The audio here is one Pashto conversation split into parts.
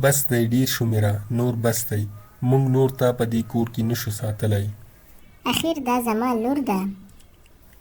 بس دی ډیر شو میرا نور بس دی مونږ نور ته په دې کور کې نشو ساتلی. اخیر دا زما لور ده.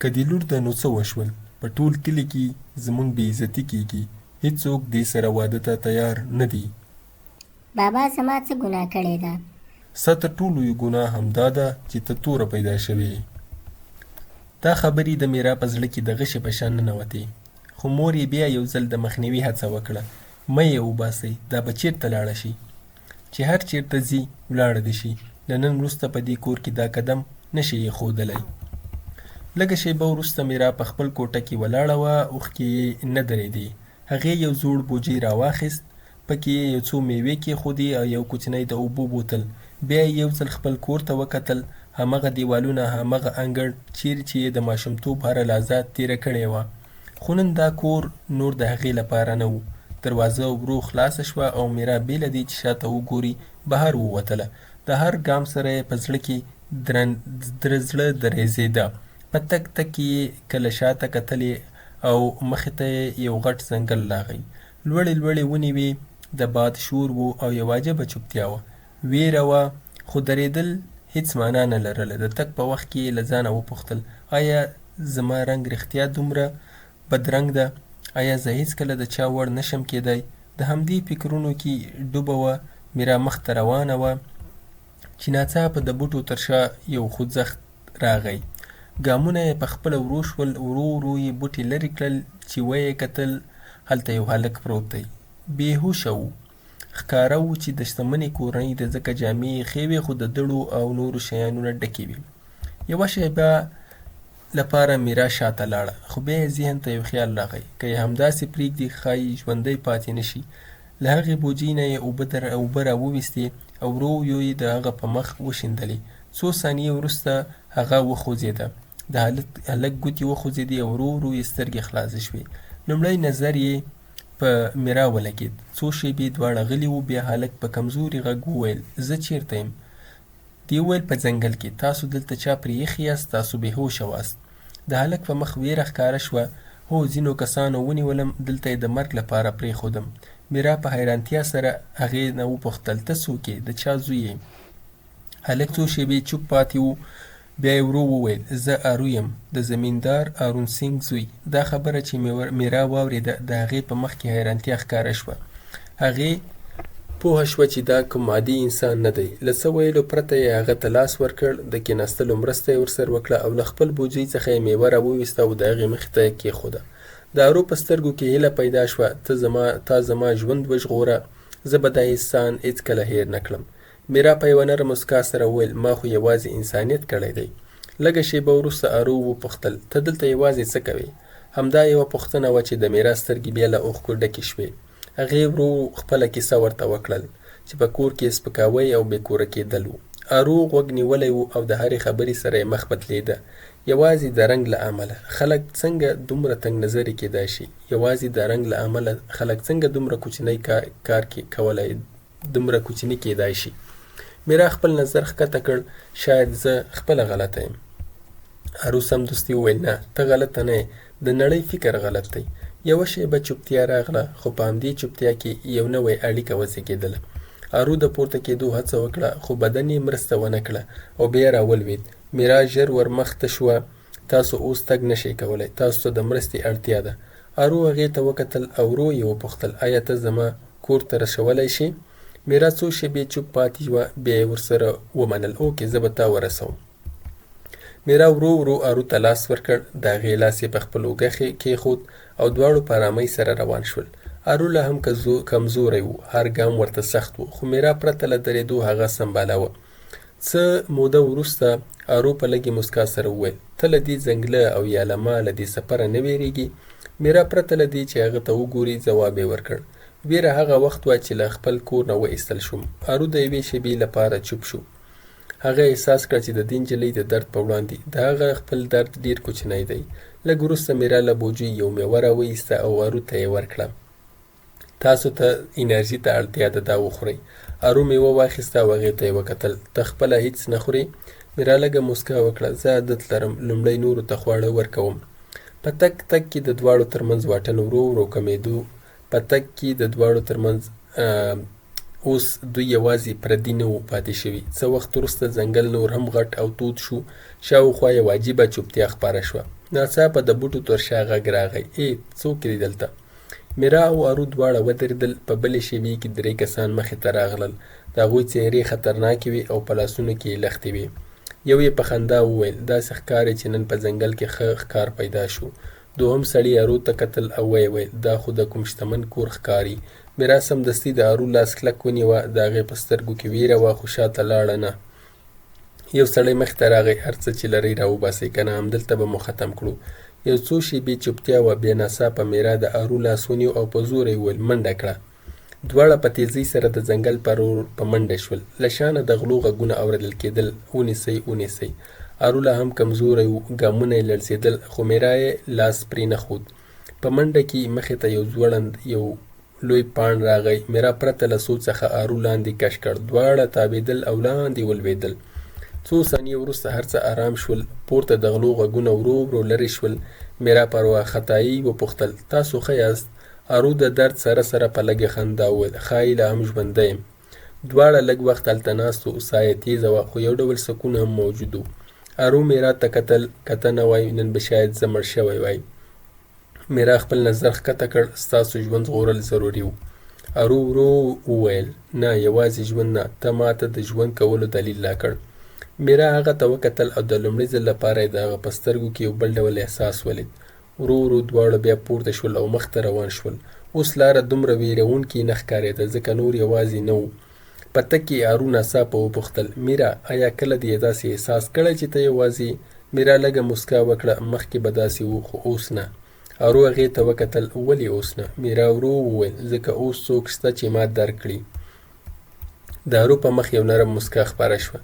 که دې لور ده نو څه وشول؟ په ټول کلي کې زمونږ بې عزتي کېږي. هیڅوک دې سره واده ته تیار نه دي. بابا زما څه ګناه کړې ده؟ ستا تر ټولو یو ګناه همدا ده چې ته توره پیدا شوې. دا خبرې د میرا په زړه کې د غشې په شان ننوتې، خو مور یې بیا یو ځل د مخنیوي هڅه وکړه. مه یې وباسئ، دا به چېرته لاړه شي؟ چې هر چېرته ځي ولاړه دې شي. له نن وروسته په دې کور کې دا قدم نشي ایښودلی. لږه شیبه وروسته میرا په خپل کوټه کې ولاړه وه، اوښکې یې نه درېدې. هغې یو زوړ بوجۍ راواخیست، پکې یې یو څو میوې کېښودې او یو کوچنی د اوبو بوتل. بیا یې یو ځل خپل کور ته وکتل. همغه دیوالونه، همغه انګړ چیرې چې یې د ماشومتوب هره لحظه تېره کړې وه. خو نن دا کور نور د هغې لپاره نه و. دروازه ورو خلاصه شوه او میرا بې له دې چې شاته وګوري بهر ووتله. د هر ګام سره یې په زړه کې زړه درېځېده. په تګ تګ کې یې کله شاته کتلې او مخې ته یې یو غټ ځنګل راغی. لوړې لوړې ونې وې، د باد شور و او یو عجبه چوپتیا وه. ویره وه، خو درېدل هېڅ معنا نه لرله. د تګ په وخت کې یې له ځانه وپوښتل، آیا زما رنګ رښتیا دومره بدرنګ ده؟ آیا زه هېڅکله د چا وړ نشم کېدی؟ د همدې فکرونو کې ډوبه وه. میرا مخ ته روانه وه چې ناڅاپه د بوټو تر شا یو خوځښت راغی. ګامونه یې په خپله ورو شول. ورو ورو یې بوټي لرې کړل چې ویې کتل. هلته یو هلک پروت دی، بېهوشه و. ښکاره و چې د شتمنې کورنۍ د ځکه جامې یې ښې وې، خو د دړو او نورو شیانو نه ډکې وې. یوه شیبه لپاره میرا شاته لاړه، خو بیا یې ذهن ته یو خیال راغی، که یې همداسې پرېږدي ښایي ژوندی پاتې نه شي. له هغې بوجۍ نه یې اوبه راوویستې او ورو یې د هغه په مخ وشیندلې. څو ثانیې وروسته هغه وخوځېده. د هلک ګوتې وخوځېدې او ورو ورو یې سترګې خلاصې شوې. لومړی نظر یې په میرا ولګېد. څو شېبې دواړه غلي وو. بیا هلک په کمزوري غږ وویل، زه چېرته یم؟ دې وویل، په ځنګل کې. تاسو دلته چا پرې ایښي یاست؟ تاسو بېهوشه واست. د هلک په مخ ویره ښکاره شوه. هو، ځینو کسانو ونیولم، دلته یې د مرګ لپاره پرېښودم. میرا په حیرانتیا سره هغې نه وپوښتل، ته څوک یې؟ د چا زوی یې؟ هلک څو شېبې چوپ پاتې و. بیا یې ورو وویل، زه آرو یم، د زمیندار آرون سینګ زوی. دا خبره چې میرا واورېده، د هغې په مخ کې حیرانتیا ښکاره شوه. هغې پوهه شوه چې دا کوم عادي انسان نه دی. له څه ویلو پرته یې هغه ته لاس ورکړ. د کېناستلو مرسته یې ورسره وکړه او له خپل بوجۍ څخه یې میوه راوویسته او د هغې مخې ته یې کېښوده. د آرو په سترګو کې هیله پیدا شوه، تا زما ژوند وژغوره، زه به دا احسان هېڅکله هېر نه کړم. میرا په یوه نره موسکا سره وویل، ما خو یوازې انسانیت کړی دی. لږه شېبه وروسته آرو وپوښتل، ته دلته یوازې څه کوې؟ همدا یوه پوښتنه وه چې د میرا سترګې بیا له اوښکو ډکې شوې. هغې ورو خپله کیسه ورته وکړل چې په کور کې سپکاوی او بې کوره کېدل و. آرو غوږ نیولی و او د هرې خبرې سره یې مخ بدلېده. یوازې د رنګ له امله خلک څنګه دومره تنګ نظري کېدای شي؟ یوازې د رنګ له امله خلک څنګه دومره کوچنی کار کولی دومره کوچني کېدای شي؟ میرا خپل نظر ښکته کړ، شاید زه خپله غلطه یم. آرو سمدستي وویل، نه، ته غلطه نه یې، د نړۍ فکر غلط دی. یوه شېبه چوپتیا راغله، خو په همدې چوپتیا کې یو نوی اړیکه وزېږېدله. آرو د پورته کېدو هڅه وکړه، خو بدن یې مرسته ونه کړه او بیا راولوېد. میرا ژر ور مخته شوه، تاسو اوس تګ نشئ کولی، تاسو ته د مرستې اړتیا ده. آرو هغې ته وکتل او ورو یې وپوښتل، آیا ته زما کور ته رسولی شې؟ میرا څو شېبې چوپ پاتې وه. بیا یې ورسره ومنل، اوکې، زه به تا ورسوم. میرا ورو ورو آرو ته لاس ورکړ. د هغې لاس یې په خپل اوږه کېښود او دواړو په ارامۍ سره روان شول. آرو لا هم کمزوری و، هر ګام ورته سخت و، خو میرا پرته له درېدو هغه سمبالاوه. څه موده وروسته آرو په لږې موسکا سره وویل، ته له دې ځنګله او یا له ما له دې سفره نه وېرېږې؟ میرا پرته له دې چې هغه ته وګوري ځواب یې ورکړ، ویره هغه وخت وه چې له خپل کور نه وایستل شوم. آرو د یوې شېبې لپاره چوپ شو. هغه احساس کړ چې د دې نجلۍ د درد په وړاندې د هغه خپل درد ډېر کوچنی دی. لږ وروسته میرا له بوجۍ یو میوه راوایسته او آرو ته یې ورکړه. تاسو ته انرژي ته اړتیا ده، دا وخورئ. آرو میوه واخیسته او هغې ته یې وکتل. ته خپله هېڅ نه خورې؟ میرا لږه موسکا وکړه. زه عادت لرم لومړی نورو ته خواړه ورکوم. په تګ تګ کې د دواړو ترمنځ واټن ورو ورو کمېدو. په تګ کې د دواړو ترمنځ اوس دوی یوازې پردي نه وو پاتې شوي. څه وخت وروسته ځنګل نور هم غټ او تود شو. شاوخوا یوه عجیبه چوپتیا خپره شوه. ناڅاپه د بوټو تر شا غږ راغی. څوک دی دلته؟ میرا او ارو دواړه ودرېدل. په بلې شېبې کې 3 کسان مخې ته راغلل. د هغوی څېرې خطرناکې وې او په لاسونو کې یې لښتې وې. یو یې په خندا وویل داسې ښکاري چې نن په ځنګل کې ښه ښکار پیدا شو. دوهم سړي ارو ته کتل او ویې ویل دا خو د کوم شتمن کور ښکاري. میرا سمدستي د ارو لاس کلک ونیوه. د هغې په سترګو کې ویره وه خو شاته لاړه نه. یو سړی مخې ته راغی. هر څه چې لرئ راوباسئ که نه همدلته به مو ختم کړو. یو څو شېبې چوپتیا وه. بیا ناڅاپه میرا د ارو لاس ونیو او په زوره یې وویل منډه کړه. دواړه په تیزۍ سره د ځنګل پر په منډه شول. له شانه د غلو غږونه اورېدل کېدل. ونیسئ ونیسئ. ارو لا هم کمزوری و. ګامونه یې لړزېدل خو میرا یې لاس پرې نه ښود. په منډه کې مخې ته یو ځوړند یو لوی پاڼ راغی. میرا پرته له سوچ څخه ارو لاندې کش کړ. دواړه تاوېدل او لاندې ولوېدل. څو ثانیې وروسته هر څه آرام شول. پورته د غلو غږونه ورو ورو لرې شول. میرا پر وارخطایي وپوښتل تاسو ښه یاست؟ ارو د درد سره سره په لږه خندا وویل ښایي لا هم ژوندی یم. دواړه لږ وخت هلته ناست وو. ساه یې تیزه وه خو یو ډول سکون هم موجود و. ارو میرا ته کتل. که نه وای نن به شاید زه مړ شوی وای. میرا خپل نظر ښکته کړ. ستاسو ژوند ژغورل ضروري و. ارو ورو وویل نه یوازې ژوند نه، ته ماته د ژوند کولو دلیل راکړ. میرا هغه ته وکتل او د لومړي ځل لپاره یې د هغه په سترګو کې یو بل ډول احساس ولید. ورو ورو دواړه بیا پورته شول او مخ ته روان شول. اوس لاره دومره ویرونکې نه ښکارېده ځکه نور یوازې نه وو. په تګ کې ارو ناڅاپه وپوښتل میرا آیا کله دې داسې احساس کړی چې ته یوازې؟ میرا لږه موسکا وکړه. مخکې به داسې وو خو اوس نه. ارو هغې ته وکتل. ولې اوس نه؟ میرا ورو وویل ځکه اوس څوک شته چې ما درک کړي. د ارو په مخ یو نرم موسکا خپره شوه.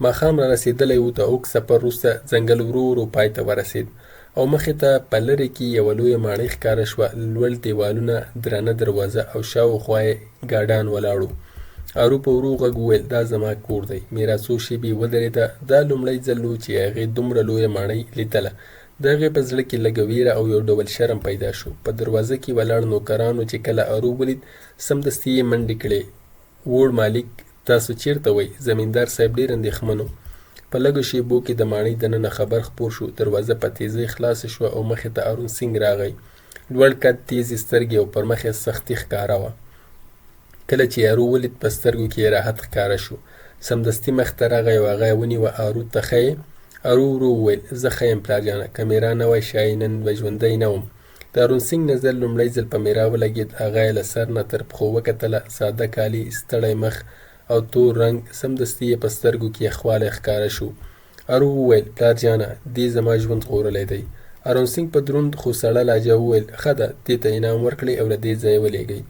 ماښام را رسېدلی و. د اوږد سفر وروسته ځنګل ورو ورو پای ته ورسېد او مخې ته په لرې کې یوه لویه ماڼۍ ښکاره شوه. لوړ دیوالونه، درنه دروازه او شاوخوا یې ګاډان ولاړ وو. ارو په ورو غږ وویل دا زما کور دی. میرا څو شېبې ودرېده. دا لومړی ځل و چې هغې دومره لویه ماڼۍ لیدله. د هغې په زړه کې لږه ویره او یو ډول شرم پیدا شو. په دروازه کې ولاړ نوکرانو چې کله ارو ولید سمدستي یې منډې کړې. ووړ مالک تاسو چیرته وئ؟ زمیندار صاحب ډېر اندېښمن و. په لږو شېبو کې د ماڼۍ دننه خبر خپور شو. دروازه په تیزۍ خلاصه شوه او مخې ته ارون سینګ راغی. لوړ قد، تیزې سترګې او پر مخ یې سختي ښکاره وه. کله چې ارو ولید په سترګو کې یې راحت ښکاره شو. سمدستي مخ ته راغی او هغه یې ونیوه. ارو ته ښه یې؟ ارو ورو وویل زه ښه یم پلارجانه. که میرا نه وای ښایي نن به ژوندی نه وم. د ارون سینګ نظر لومړی ځل په میرا ولګېد. هغه یې له سر نه تر پښو وکتله. ساده کالي، ستړی مخ او تور رنګ. سمدستي یې په سترګو کې یخوالی ښکاره شو. ارو وویل پلارجانه دې زما ژوند ژغورلی دی. ارون سینګ په دروند خو سړه لهجه وویل ښه ده دې ته انعام ورکړئ او له دې ځایه ولېږئ.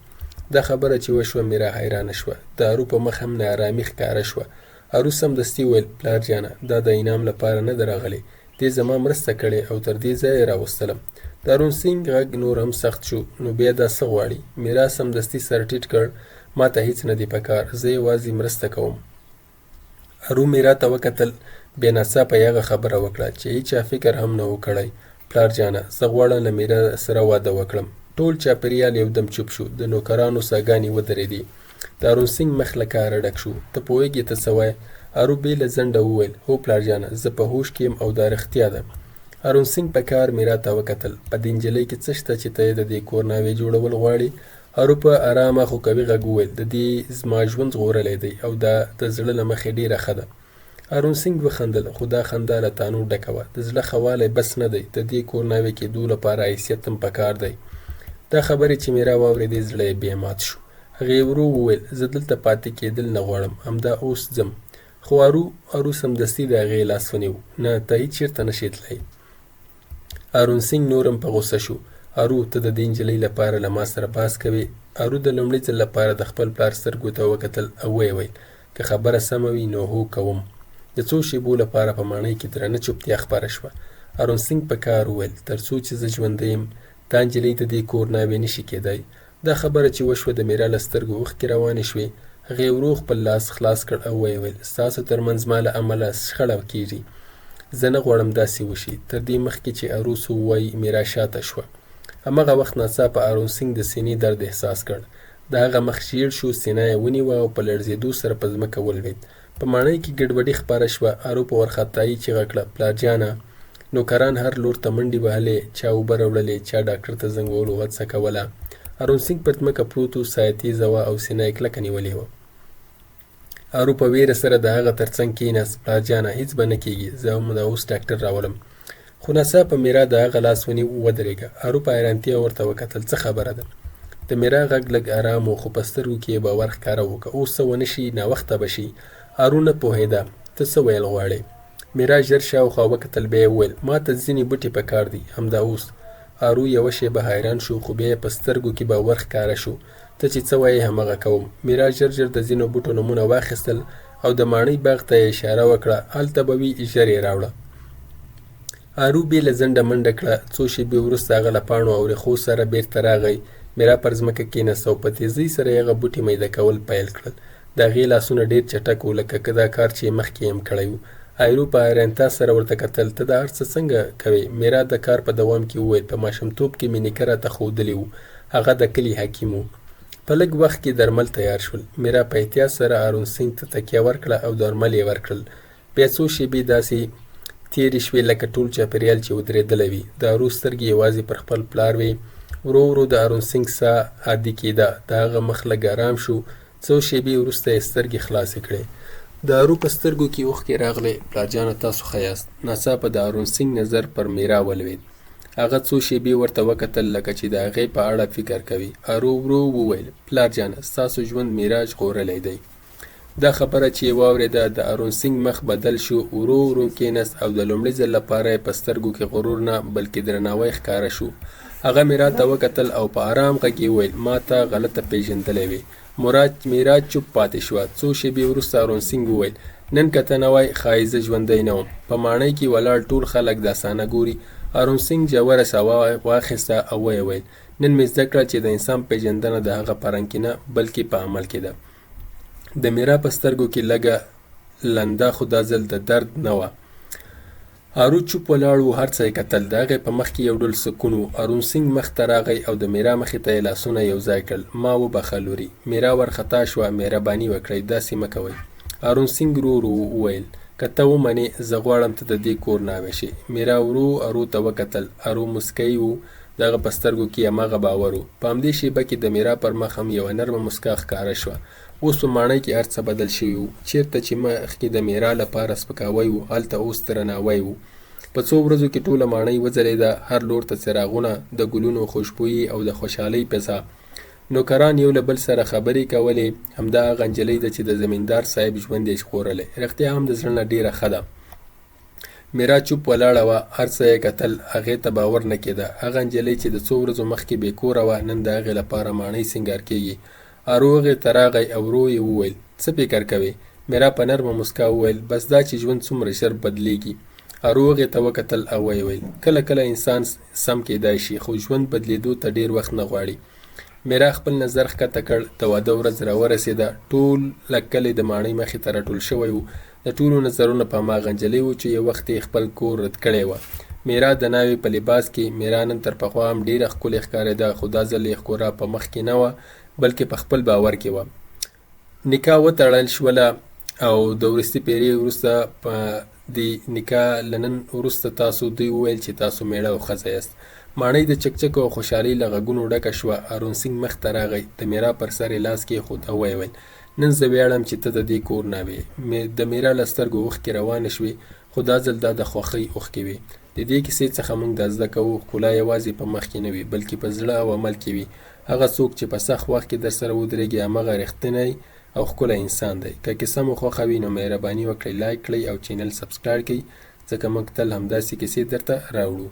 دا خبره چې وشوه میرا حیرانه شوه. د ارو په مخ هم ناارامي ښکاره شوه. ارو سمدستي وویل پلارجانه دا د انعام لپاره نه ده راغلی. دې زما مرسته کړې او تر دې ځایه راوستلم. د ارون سینګ غږ نور هم سخت شو. نو بیا دا څه غواړي؟ میرا سمدستي سر ټیټ کړ. ما ته هیڅ نه دی پکار، زه یوازې مرسته کوم. ارو میرا ته وکتل. بیا ناڅاپه یې هغه خبره وکړه چې هیچا فکر هم نه و کړی. پلارجانه زه غواړم له میرا سره واده وکړم. ټول چاپېریال یودم چوپ شو. د نوکرانو ساګانې ودرېدې. د ارون سینګ مخ له کاره ډک شو. ته پوهېږې ته څه وایې؟ ارو بې له ځنډه وویل هو پلارجانه زه په هوښ کې یم او دا رښتیا ده. ارون سینګ په کار میرا ته وکتل. په دې نجلۍ کې څه شته چې ته یې د دې کور ناوې جوړول غواړې؟ ارو په ارامه خو قوي غږ وویل د دې زما ژوند ژغورلی دی او دا د زړه له مخې ډېره ښه ده. ارون سینګ وخندل خو دا خندا له تانو ډکه وه. د زړه ښه والی بس نه دی، د دې کور ناوې کېدو لپاره حیثیت هم پکار دی. دا خبرې چې میرا واورېدې زړه یې بیا مات شو. هغې ورو وویل زه دلته پاتې کېدل نه غواړم، همدا اوس ځم. خو ارو سمدستي د هغې لاس ونیو. نه ته هېڅ چېرته نشې تللی. ارون سینګ نور هم په غوسه شو. ارو ته د دې نجلۍ لپاره له ما سره بحث کوې؟ ارو د لومړي ځل لپاره د خپل پلار سترګو ته وکتل او ویې ویل که خبره سمه وي نو هو کوم. د څو شېبو لپاره په ماڼۍ کې درنه چوپتیا خپره شوه. ارون سینګ په کار وویل تر څو چې زه ژوندی یم دا نجلۍ د دې کور ناوې نشي کېدی. دا خبره چې وشوه د میرا له سترګو اوښکې روانې شوې. هغې ورو خپل لاس خلاص کړ او ویې ویل ستاسو ترمنځ ما له امله شخړه کېږي. زه نه غواړم داسې وشي. تر دې مخکې چې ارو څه ووایي میرا شاته شوه. هماغه وخت ناڅاپه ارون سینګ د سینې درد احساس کړ. د هغه مخ شیړ شو، سینه یې ونیوه او په لړزېدو سره په ځمکه ولوېد. په ماڼۍ کې ګډوډي خپره شوه. ارو په وارخطایي چیغه کړه: پلارجانه! نوکران هر لور ته منډې وهلې، چا اوبه راوړلې، چا ډاکټر ته زنګ وهلو هڅه کوله. هارون سنګ پر ځمکه پروت و، ساه یې تیزه وه او سینه یې کلکه نیولې وه. ارو په ویره سره د هغه تر څنګ کېناست. پلارجانه، هېڅ به نه کېږي، زه هم دا اوس ډاکټر راولم. خو ناڅاپه میرا د هغه لاس ونیو. ودرېږه. ارو په حیرانتیا ورته وکتل. څه خبره ده؟ د میرا غږ لږ ارام و، خو په سترګو کې یې باور ښکاره و. که اوس څه ونه شي، ناوخته به شي. ارو نه پوهېده. ته څه ویل غواړې؟ میرا ژر شاوخوا وکتل. بیا یې وویل: ما ته ځینې بوټي پکار دي، همدا اوس. ارو یوه شېبه حیران شو، خو بیا یې په سترګو کې باور ښکاره شو. ته چې څه وایې همغه کوم. میرا ژر ژر د ځینو بوټو نومونه واخیستل او د ماڼۍ باغ ته یې اشاره وکړه. هلته به وي، ژر یې راوړه. ارو بې له ځنډه منډه کړه. څو شېبې وروسته هغه له پاڼو او ریښو سره بېرته راغی. میرا پر ځمکه کېناست او په تیزۍ سره یې هغه بوټي میده کول پیل کړل. د هغې لاسونه ډېر چټک وو، لکه دا کار چې مخکې هم کړی و. ایرو په حیرانتیا سره ورته کتل. ته دا هر څه څنګه کوې؟ میرا د کار په دوام کې وویل: په ماشومتوب کې مې نیکه راته ښودلي وو، هغه د کلي حکیم و. په لږ وخت کې درمل تیار شول. میرا په احتیاط سره هارون سنګ ته تکیه ورکړه او درمل یې ورکړل. بیا څو شېبې داسې تېرې شوې لکه ټول چاپېریال چې ودرېدلی وي. د ارو سترګې یوازې پر خپل پلار وې. ورو ورو د هارون سنګ ساه عادي کېده. د هغه مخ لږ ارام شو. څو شېبې وروسته یې سترګې خلاصې کړې. د ارو په سترګو کې اوښکې راغلې. پلارجانه، تاسو ښه یاست؟ ناڅاپه د هارون سنګ نظر پر میرا ولوېد. هغه څو شېبې ورته وکتل لکه چې د هغې په اړه فکر کوي. ارو ورو وویل: پلارجانه، ستاسو ژوند میرا ژغورلی دی. دا خبره چې یې واورېده، د هارون سنګ مخ بدل شو. ورو ورو کېناست او د لومړي ځل لپاره یې په سترګو کې غرور نه بلکې درناوی ښکاره شو. هغه میرا ته وکتل او په ارام غږ یې وویل: ما ته غلطه پېژندلی وې. میرا چوپ پاتې شوه. څو شېبې وروسته هارون سنګ وویل: نن که ته نه وای، ښایي زه ژوندی نه وم. په ماڼۍ کې ولاړ ټول خلک داسانه ګوري. هارون سنګ ژوره ساه واخیسته او ویې ویل: نن مې زده کړه چې د انسان پېژندنه د هغه په رنګ کې نه بلکې په عمل کې ده. د میرا په سترګو کې لږه لنده، خو دا ځل د درد نه وه. ارو چوپ ولاړ و، هر څه یې کتل. د هغې په مخ کې یو ډول سکون و. هارون سنګ مخ ته راغی او د میرا مخې ته یې لاسونه یو ځای کړل. ما وبخه لورې. میرا ورخطا شوه. مهرباني وکړئ، داسې مه کوئ. هارون سنګ ورو ورو وویل: که ته ومنې، زه غواړم ته د دې کور ناوې شې. میرا ورو ارو ته وکتل. ارو مسکی و. د هغه په سترګو کې هماغه باور و. په همدې شېبه کې د میرا پر مخ هم یوه نرمه مسکا ښکاره شوه. اوس په ماڼۍ کې هر څه بدل شوي وو. چېرته چې مخکې د میرا لپاره سپکاوی و، هلته اوس درناوی و. په څو ورځو کې ټوله ماڼۍ وځلېده. هر لور ته څراغونه، د ګلونو خوشبويي او د خوشحالۍ فضا. نوکران یو له بل سره خبرې کولې. همدا هغه نجلۍ ده چې د زمیندار صاحب ژوند یې ژغورلی. رښتیا هم د زړه نه ډېره ښه ده. میرا چوپ ولاړه وه. هر څه یې کتل. هغې ته باور نه کېده. هغه نجلۍ چې د څو ورځو مخکې بې کوره وه، نن د هغې لپاره ماڼۍ سینګار کېږي. ارو هغې ته راغی او ورو یې وویل: څه فکر کوې؟ میرا په نرمه مسکا وویل: بس دا چې ژوند څومره ژر بدلیږي. ارو هغې ته وکتل او ویې ویل: کله کله انسان سم کېدای شي، خو ژوند بدلیدو ته ډېر وخت نه غواړي. میرا خپل نظر ښکته کړ. د واده ورځ راورسېده. ټول کلی د ماڼۍ مخې ته راټول شوی و. د ټولو نظرونه په هماغه نجلۍ و چې یو وخت یې خپل کور رد کړی و. میرا د ناوې په لباس کې. میرا نن تر پخوا هم ډېره ښکلې ښکارېده، خو دا ځل یې ښکلا په مخ کې نه وه بلکې په خپل باور کې وه. نکاح وتړل شوله او د وروستي پیرې وروسته په د نکاح لنن وروسته تاسو دوی وویل چې تاسو میړه او ښځه یاست. ماڼۍ د چکچکو او خوشحالۍ له غږونو ډکه شوه. هارون سنګ مخ ته راغی. د میرا پر سر یې لاس کېښود او ویې ویل: نن زه ویاړم چې ته د دې کور ناوې. د میرا له سترګو اوښکې روانې شوې، خو دا ځل دا د خوښۍ اوښکې وې. د دې کیسې څخه موږ دا زده کوو: ښکلا یوازې په مخ کې نه وي، بلکې په زړه او عمل کې وي. هغه څوک چې په سخت وخت کې در سره ودرېږي، همغه رښتینی او ښکلی انسان دی. که کیسه مو خوښه وي، نو مهرباني وکړئ لایک کړئ او چینل سبسکرایب کړئ، ځکه موږ تل همداسې کیسې درته راوړو.